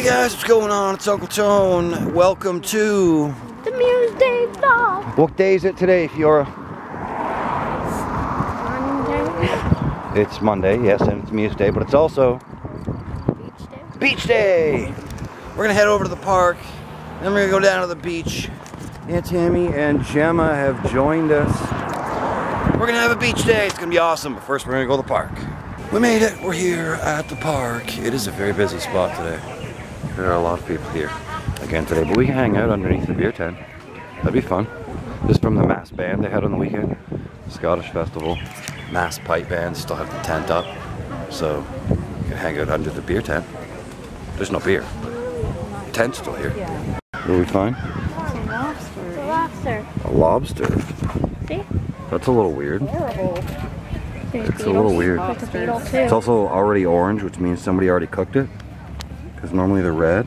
guys, what's going on? It's Uncle Tone. Welcome to the Muesday vlog. What day is it today, Fiora? Monday. It's Monday, yes, and it's Muesday, but it's also Beach day. Beach Day. We're gonna head over to the park, then we're gonna go down to the beach. Aunt Tammy and Gemma have joined us. We're gonna have a beach day. It's gonna be awesome. But first, we're gonna go to the park. We made it. We're here at the park. It is a very busy spot today. There are a lot of people here again today, but we can hang out underneath the beer tent. That'd be fun. This is from the mass band they had on the weekend. Scottish festival. Mass pipe band. Still have the tent up, so you can hang out under the beer tent. There's no beer, but the tent's still here. What do we find? A lobster. A lobster. See? That's a little weird. Horrible. It's a little weird. Like a beetle too. It's also already orange, which means somebody already cooked it. Because normally they're red.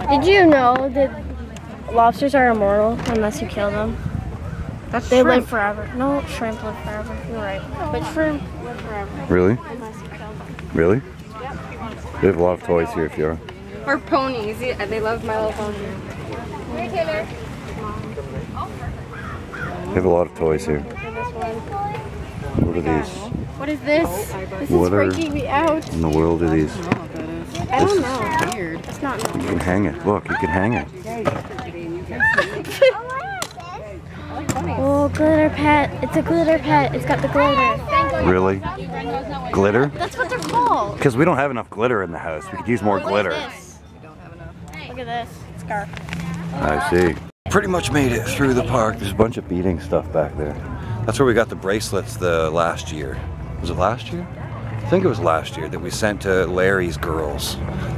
Did you know that lobsters are immortal unless you kill them? They live forever. No, shrimp live forever. You're right. But shrimp live forever. Really? Unless you kill them. Really? Yep. They have a lot of toys here, Fiora. Or ponies. They love My Little Pony. Here, Taylor. They have a lot of toys here. What are these? What is this? This What is are- freaking me out. In the world are these? I don't know. Weird. It's not You can hang it. Look, you can hang it. Oh, glitter pet. It's a glitter pet. It's got the glitter. Really? Glitter? That's what they're called. Because we don't have enough glitter in the house. We could use more glitter. Look at this scarf. I see. Pretty much made it through the park. There's a bunch of beading stuff back there. That's where we got the bracelets the last year. Was it last year? I think it was last year that we sent to Larry's girls.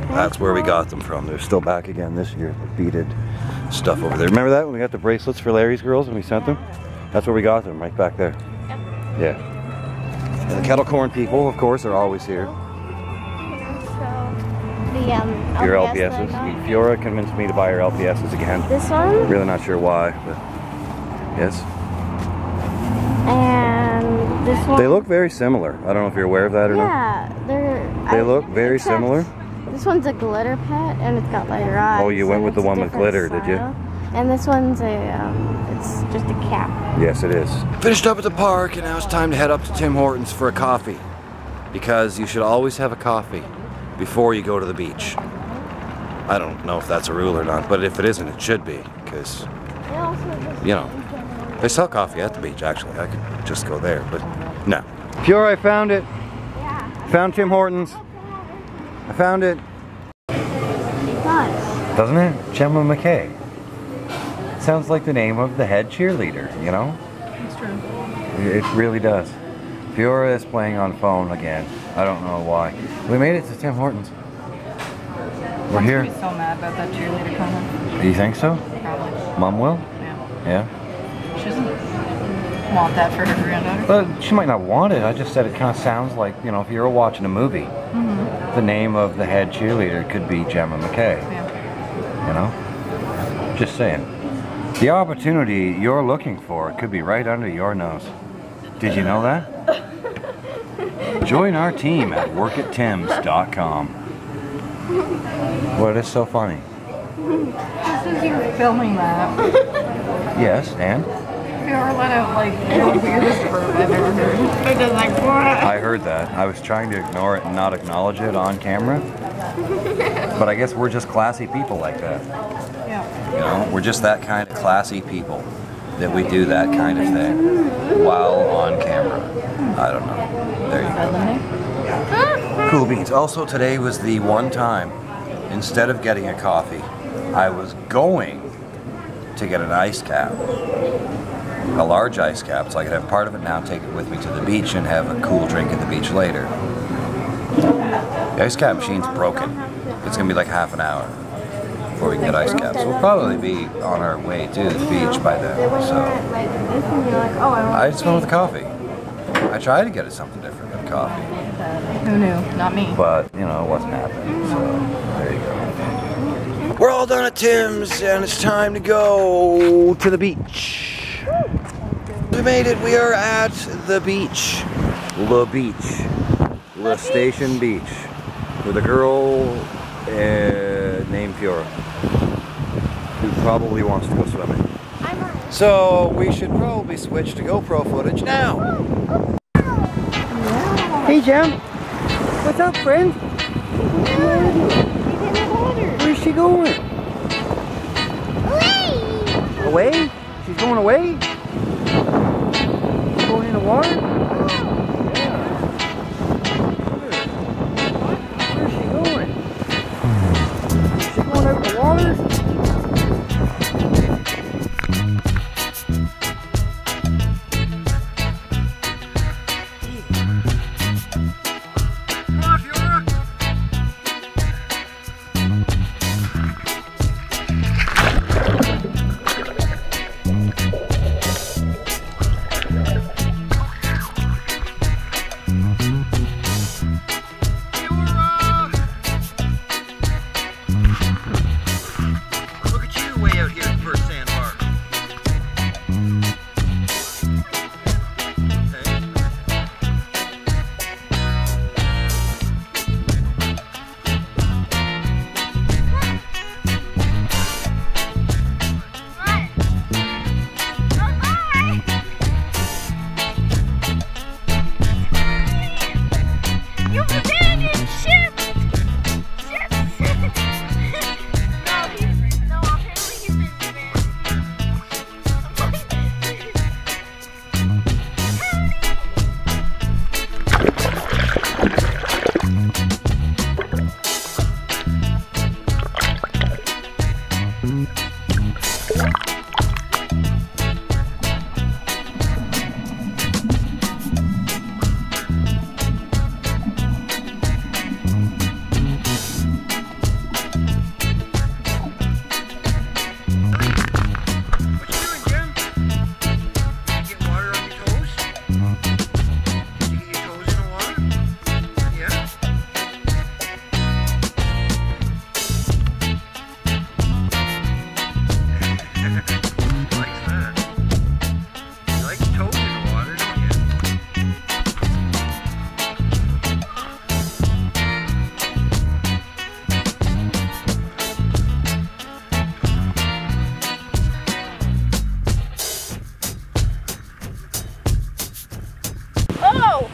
That's where we got them from. They're still back again this year. The beaded stuff over there. Remember that when we got the bracelets for Larry's girls and we sent them? That's where we got them, right back there. Yeah. And the kettle corn people, of course, are always here. The Your LPSs. Fiora convinced me to buy her LPSs again. This one? Really not sure why, but yes. And this one. They look very similar. I don't know if you're aware of that or not. Yeah, They look very similar. This one's a glitter pet, and it's got lighter eyes. Oh, you went with the one with glitter, did you? And this one's it's just a cap. Yes, it is. Finished up at the park, and now it's time to head up to Tim Hortons for a coffee. Because you should always have a coffee before you go to the beach. I don't know if that's a rule or not, but if it isn't, it should be. Because, you know, they sell coffee at the beach, actually. I could just go there, but no. Fiora, I found it. Yeah. Found Tim Hortons. I found it. It does. Doesn't it? Gemma McKay. Sounds like the name of the head cheerleader, you know? It's true. It really does. Fiora is playing on phone again. I don't know why. We made it to Tim Hortons. We're here. She's so mad about that cheerleader comment. Do you think so? Probably. Mom will? Yeah. Yeah? She doesn't want that for her granddaughter. But she might not want it. I just said it kind of sounds like, you know, if you're watching a movie, the name of the head cheerleader could be Gemma McKay. Yeah. You know? Just saying. The opportunity you're looking for could be right under your nose. Did you know that? Join our team at workattims.com. What is so funny? Just as you were filming that, Yes, and? Fiora let out like the weirdest burp I've ever heard. It does like what? I heard that. I was trying to ignore it and not acknowledge it on camera. But I guess we're just classy people like that. Yeah. You know, we're just that kind of classy people that we do that kind of thing while on camera. I don't know. There you go. Cool beans. Also, today was the one time, instead of getting a coffee, I was going to get an ice cap. A large ice cap, so I could have part of it now, take it with me to the beach, and have a cool drink at the beach later. The ice cap machine's broken. It's gonna be like half an hour before we can get ice caps. We'll probably be on our way to the beach by then, so I just went with the coffee. I tried to get it something different than coffee. Who knew? Not me. But, you know, it wasn't happening, so there you go. We're all done at Tim's, and it's time to go to the beach. We made it. We are at the beach. The beach. The Station Beach. With a girl, named Fiora, who probably wants to go swimming. So we should probably switch to GoPro footage now. Hey Jem, what's up, friend? Where's she going? Away? She's going away? Going in the water? Where's she going? Is she going over the water?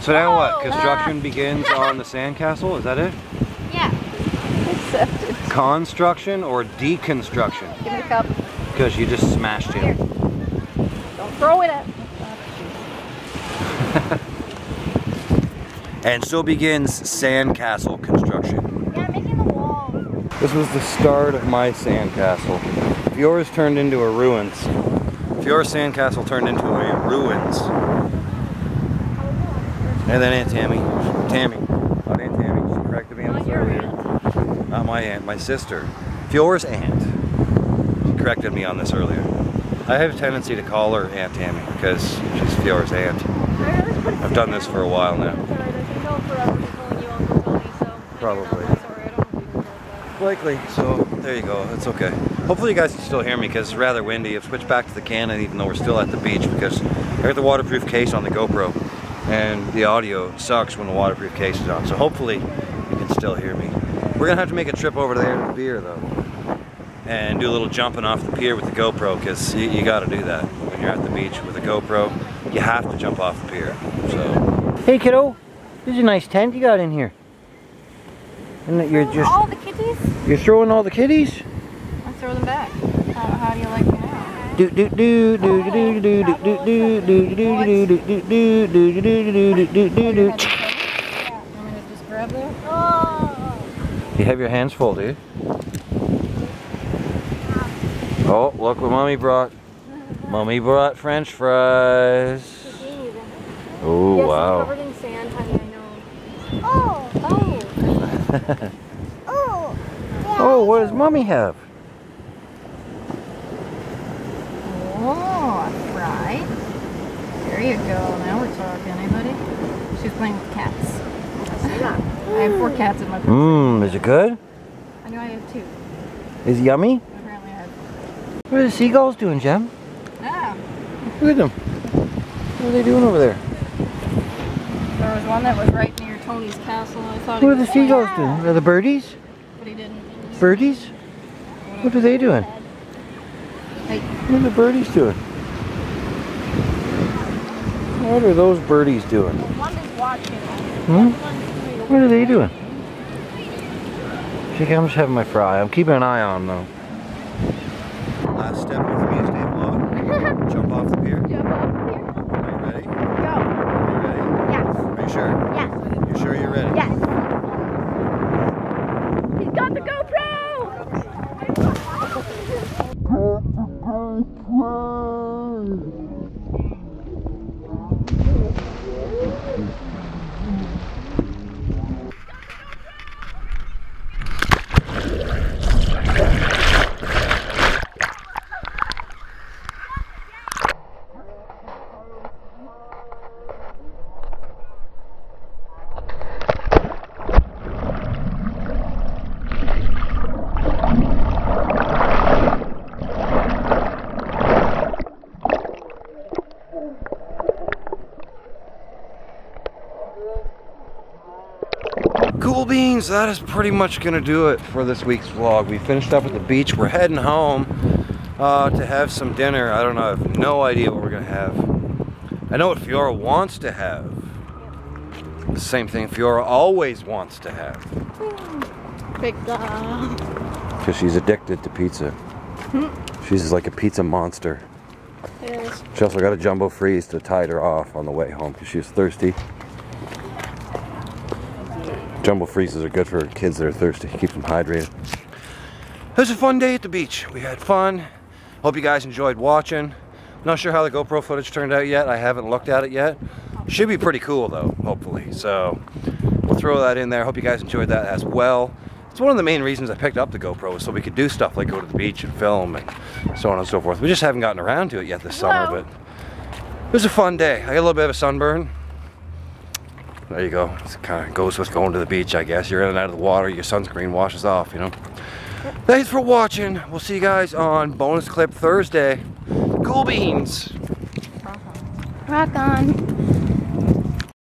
So now what? Construction begins on the sandcastle? Is that it? Yeah. Accepted. Construction or deconstruction? Give me a cup. Because you just smashed it. Don't throw it at me. And so begins sandcastle construction. Yeah, I'm making the wall. This was the start of my sandcastle. Fiora's turned into a ruins. Fiora's sandcastle turned into a ruins. And then Aunt Tammy, not Aunt Tammy, she corrected me on this earlier. Not my aunt, my sister. Fiora's aunt. She corrected me on this earlier. I have a tendency to call her Aunt Tammy because she's Fiora's aunt. I've done this for a while now. Probably. Likely, so there you go, it's okay. Hopefully you guys can still hear me because it's rather windy. I've switched back to the Canon even though we're still at the beach because I got the waterproof case on the GoPro. And the audio sucks when the waterproof case is on, so hopefully you can still hear me. We're gonna have to make a trip over there to the pier though, and do a little jumping off the pier with the GoPro, because you gotta do that when you're at the beach with a GoPro. You have to jump off the pier. So, hey kiddo, this is a nice tent you got in here. And that you're just all the kitties? You're throwing all the kitties? I throw them back. How do you like them now? Do do do do do do do do do do do do do do do do do. You have your hands full, dude. Oh, look what Mommy brought. Mommy brought French fries. Oh, wow. Covered in sand, honey, I know. Oh, what does Mommy have? Oh, right. There you go. Now we're talking. Anybody? She's playing with cats. I have 4 cats in my pool. Is it good? I know I have 2. Is it yummy? Apparently I have. What are the seagulls doing, Jem? Ah. Look at them. What are they doing over there? There was one that was right near Tony's castle. I thought What are the seagulls doing? Are the birdies? But he didn't. Birdies? What are they doing? Hey. What are the birdies doing? What are those birdies doing? One is watching. Hmm? What are they doing? I'm just having my fry. I'm keeping an eye on them though. Last step of the Muesday vlog. Jump off the pier. Jump off here. Are you ready? Go. Are you ready? Yes. Are you sure? Yes. You sure you're ready? Yes. He's got the GoPro! Cool beans, that is pretty much gonna do it for this week's vlog. We finished up at the beach. We're heading home to have some dinner. I don't know, I have no idea what we're gonna have. I know what Fiora wants to have. The same thing Fiora always wants to have. Pizza. Because she's addicted to pizza. She's like a pizza monster. Yes. She also got a jumbo freeze to tide her off on the way home because she was thirsty. Jumbo freezes are good for kids that are thirsty. Keeps them hydrated. It was a fun day at the beach. We had fun. Hope you guys enjoyed watching. Not sure how the GoPro footage turned out yet. I haven't looked at it yet. Should be pretty cool though, hopefully. So we'll throw that in there. Hope you guys enjoyed that as well. It's one of the main reasons I picked up the GoPro was so we could do stuff like go to the beach and film and so on and so forth. We just haven't gotten around to it yet this summer, but it was a fun day. I got a little bit of a sunburn. There you go. It kind of goes with going to the beach, I guess. You're in and out of the water, your sunscreen washes off, you know. Thanks for watching. We'll see you guys on bonus clip Thursday. Cool beans. Rock on.